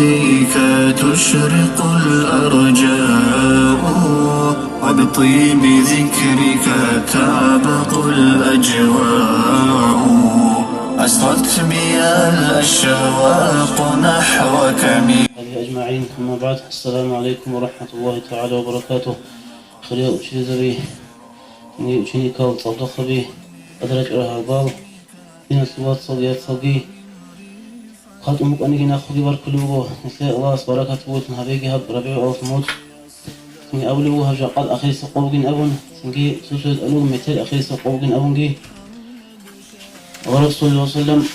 بمجدك تشرق الأرجاء، وبطيب ذكرك تعبق الأجواء. أسرت بي الأشواق نحوك أجمعين. أما بعد، السلام عليكم ورحمة الله تعالى وبركاته. خليه أشيز به أشيني كاو تصدق به أدرج أرها الباب من السوات صديات صدي خاط أمك أني جنا خدي بار كلوه مثل الله سبارك تبوت هبيجي هب ربيع أو موت سنجي أولوه هبجا قد أخير سقوجين أبون سنجي سوسد ألوم مثل أخير سقوجين أبون جي ورسول صلى الله عليه وسلم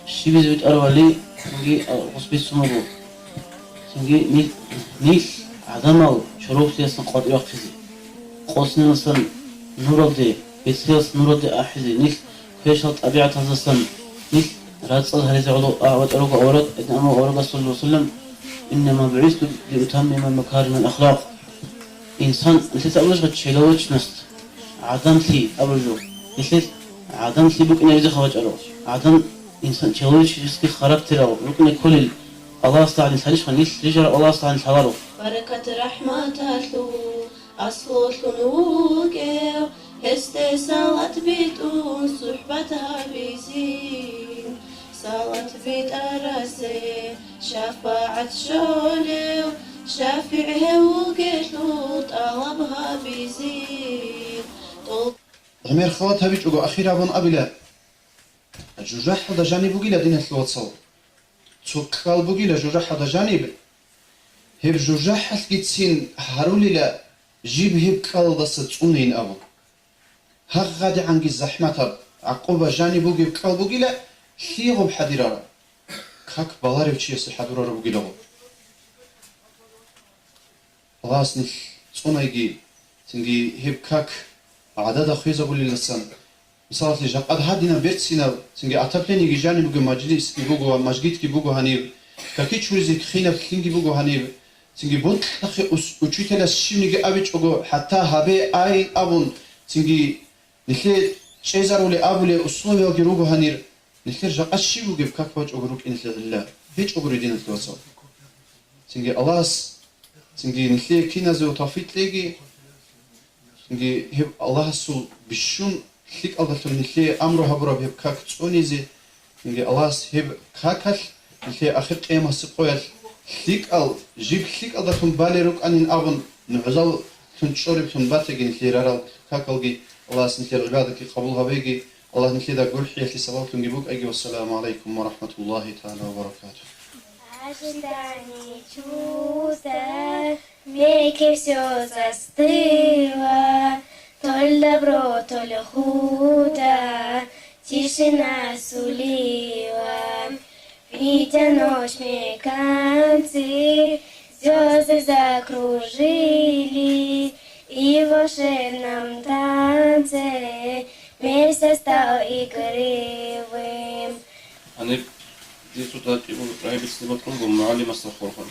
شيء بيزود أروالي سنجي قصبي سمرو سنجي نيل عدمال شروق سياسن قد يقفزي قوسنا نصن نورودي بسياس نورودي أحزي نيل كيشات أبيعت هذا السن نيل رأس هذا علو أعود أروق أورق إنما أورق صلى الله عليه وسلم إنما بعثت لأتمم مكارم الأخلاق. إنسان مثل أولش بتشيلوش نست عدم ثي أبرجو مثل عدم ثي بك إن يجي خواج أروق عدم إنسان تشيلوش يسكي خراب تراو لكن كل الله استعان الحريش خنيس رجال الله استعان الحوارو بركة رحمته أصل نوجه هستي صلاة بيتون صحبتها بيزين صلاة بيت أرسي شفاعة شولي شافعها وقتلو طلبها بيزين غمير خوات هبيج أقو أخيرا بون أبلا جوجح هذا جانب وقيل دين الثوات صور تسوكال وقيل جوجح هذا جانب هب جوجح الكتسين هارولي لا جيب هب كال دست تونين أبو هغادي عنك الزحمة عقوبة جانب وقيل كال وقيل خيغو بحديرارا كاك بالاريو تشيس حدورارا وقيل أبو الله سنل تونه يجي تنجي هب كاك عدد خيزة قولي لسان مثلا لجا قد هادينا بيرتسينا تنجي أتبليني يجي جانب وقيل مجلس كي بوغو مجلس كي بوغو هنيب كاكي تشوريزي خينا كينجي بوغو هنيب تنجي بوت نخي أوتشيتلا شيمنيجي أبيج أقو حتى هبي أين أبون تنجي نخي شيزارو لي أبو لي أصوي وقيروغو هنير نخي رجع أشي وقيب كاك باج أقروك إن الله هيج أقرو دين التواصل تنجي الله تنجي نخي كينا زو طافيت ليجي تنجي هب الله سو بشون خليك الله تقول نخي أمره هبرو هب كاك تونيزي تنجي الله هب كاكل نخي آخر قيمة سقويل خليك جيب خليك تون باليروك أنين أبن نعزل تون تشوري تون باتجي نخي رارال كاكلجي الله سنخي عبادك قبولها بيجي الله نخي دا قرحي في صلاة نجيبوك أجي والسلام عليكم ورحمة الله تعالى وبركاته. Ожидание чудо, веки все застыло, то ли добро, то ли худо, тишина сулила. Видя ночь мельканцы, звезды закружились, и в волшебном танце месяц стал игривым. دي صوتات يقول رايب سليبكم ومعلم استغفركم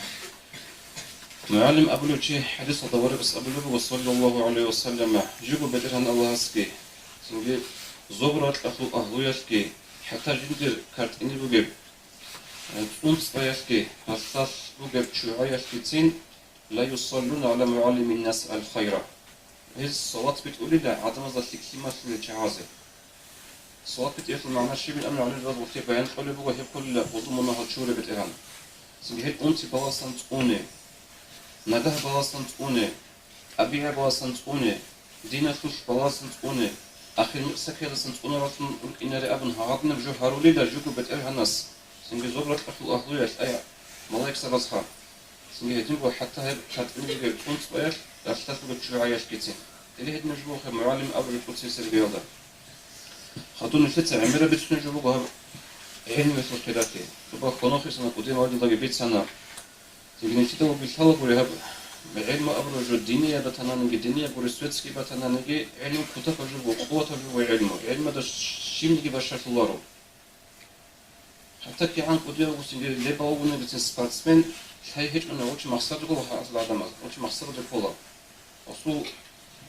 معلم أبلو شيء حديث دوري بس أبلو وصلى الله عليه وسلم جيبوا بدرهن الله سكي سنجي زبرات أهلو يسكي حتى جندر كارت إني بجيب أنس يسكي حساس بجيب شوية يسكي تين لا يصلون على معلم الناس الخير هذه الصلاة بتقولي لا عدم ذلك كلمة للجهازة الصلاة بتقول معنا شيء من أمر عليه الرد وكيف بيان قلبه بقى هي كل وضم منها شورة بتقول سنجي هيك أنت بواسطة تقوني نده بواسطة تقوني أبيها بواسطة تقوني دينا خوش بواسطة تقوني آخر مقصك هذا سنتقوني راتن إن رأبن هاربنا بجو هارولي دا جوكو بتقول هالناس سنجي زبرة أخو أهلوية أي ملاك سبزها سنجي هيدين بقى حتى هيك كاتبين بقى أنت بقى أشتاق بقى شو عايش كتير اللي هيد مجبوخ معلم أبو القدس يسير بيوضع خاطون الفتة عمرها بتسنجو بقى علم مثل كذاكي بقى خناخي سنة قديم عادي ضاقي بيت سنة تيجي نتيجة بالحلق وريهاب بعلم أبرج الدينية بتنا نجي دينية بورسويتسكي بتنا نجي علم كتاب جو وقوة جو وعلمه علم ده شيء نجي بشر الله رو حتى كي عن قديم وسنجي لبا ونه بتن سبارتسمن هاي هيك أنا وش مقصد جو هذا العدم وش مقصد جو كله أصو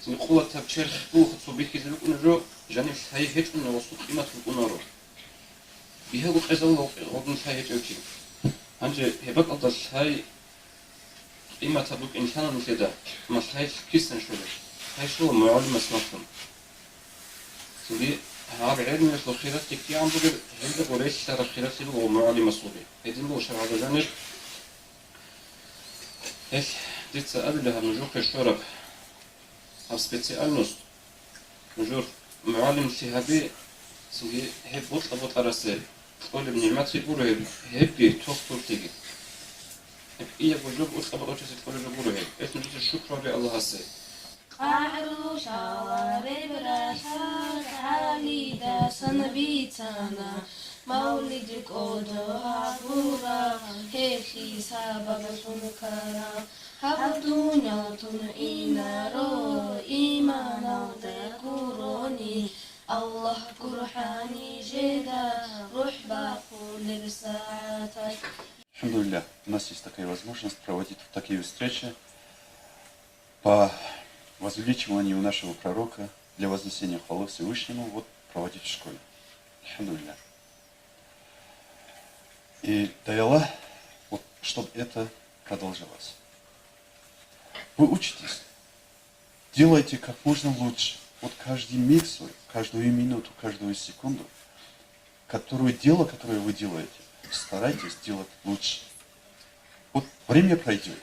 سنجي قوة تبشر خو خصو بيك كذا بيكون جو جاني هاي هيك أنا وصو قيمة بيكون رو بيها وقت الله وقت هاي هيك أوكي Hanji hebak aldas hay ima tabuk insan keda mas hay kisten şöyle. Hay şu muallim asnafın. Şimdi هذا علم يطلب خيرات كي عم بقول هذا وليش ترى خيرات اللي هو معالي مسؤولي هذين هو شرع هذا جانب هيك ديت قبلها بنجور في الشرب هم سبيسيال نص بنجور معالم شهابي سنجي هيك بطل راسل تقول ابن ما تقولوا هيك توكتور تيجي هيك إيه بنجور بطل أوتش تقول بيقولوا هيك إيش نجيت الشكر بالله هسه قعرو شوارب رشاد علي داسن بيتانا مولدك أودو عبورا هيخي سابق سنكرا حبدونيا تنعينا رو إيمانا دكوروني الله كرحاني جدا روح باقول لساعتك. Алхамдулилля, у нас есть такая возможность проводить такие встречи по возвеличиванию нашего пророка, для вознесения хвалы Всевышнему, вот проводить в школе. Алхамдулилля. И дай Аллах, вот, чтобы это продолжалось. Вы учитесь, делайте как можно лучше. Вот каждый миг свой, каждую минуту, каждую секунду, дело, которое вы делаете, старайтесь делать лучше. Вот время пройдет,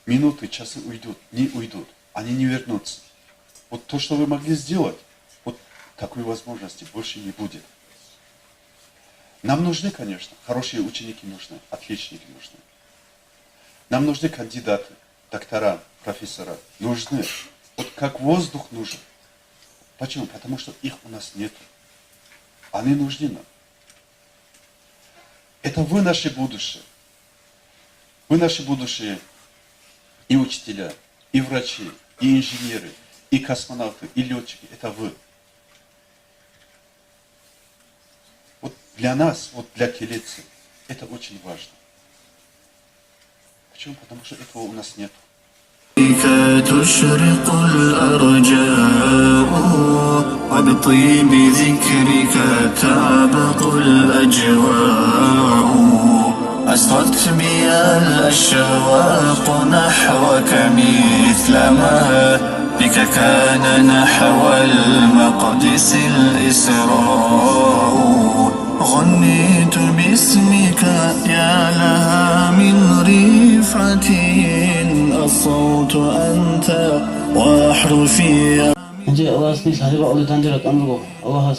минуты, часы уйдут, не уйдут, они не вернутся. Вот то, что вы могли сделать, вот такой возможности больше не будет. Нам нужны, конечно, хорошие ученики нужны, отличники нужны. Нам нужны кандидаты, доктора, профессора, нужны. Вот как воздух нужен. Почему? Потому что их у нас нет. Они нужны нам. Это вы наше будущее. Вы наше будущее и учителя, и врачи, и инженеры, и космонавты, и летчики. Это вы. Вот для нас, вот для келецев, это очень важно. Почему? Потому что этого у нас нет. تشرق الأرجاء وبطيب ذكرك تعبق الأجواء أسرت بي الأشواق نحوك مثلما بك كان نحو المقدس الإسراء غنيت باسمك يا لها من رفعة الصوت أنت وأحرفي نجي الله سنيس هذي بعض تنجرك أمره الله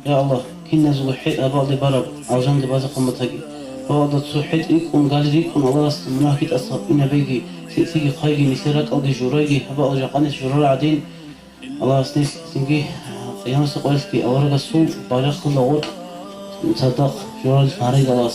يا الله كنا زوج حيد بعض برب عوجان دي بعض قمتك بعض تسوحيد إنكم قادريكم الله مناكيد أصحاب إن بيجي سيجي خيجي نسيرك أو دي جوريجي بعض جاقانيس جورال عدين الله سنيس سنجي قيام سقوالسكي أورق السوق باجاق كل غور صدق جورال فارق الله